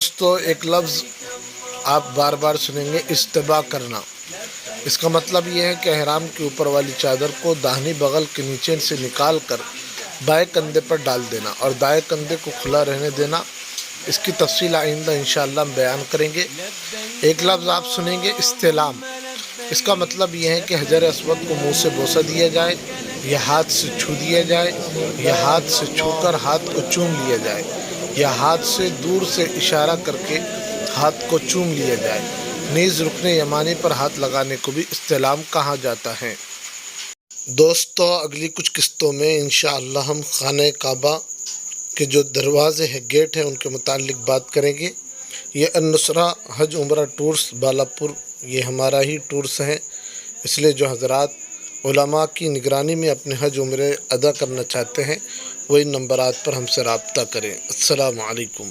दोस्तों, एक लफ्ज़ आप बार बार सुनेंगे, इज्तिबा करना। इसका मतलब ये है कि एहराम के ऊपर वाली चादर को दाहिनी बगल के नीचे से निकाल कर बाएं कंधे पर डाल देना और दाएं कंधे को खुला रहने देना। इसकी तफसील आइंदा इंशाअल्लाह हम बयान करेंगे। एक लफ्ज़ आप सुनेंगे, इस्तिलाम। इसका मतलब ये है कि हजर अस्वद को मुंह से बोसा दिया जाए, या हाथ से छू दिया जाए, या हाथ से छूकर हाथ को चूम लिया जाए, या हाथ से दूर से इशारा करके हाथ को चूम लिया जाए। नीज़ रुकने यमानी पर हाथ लगाने को भी इस्तिलाम कहा जाता है। दोस्तों, अगली कुछ किस्तों में इंशाअल्लाह हम खाने काबा के जो दरवाज़े हैं, गेट हैं, उनके मुतालिक बात करेंगे। ये अन्नुसरा हज उम्रा टूर्स बालापुर, ये हमारा ही टूर्स है। इसलिए जो हज़रात उलमा की निगरानी में अपने हज उम्रे अदा करना चाहते हैं, वही नंबरात पर हमसे रब्ता करें। अस्सलामु अलैकुम।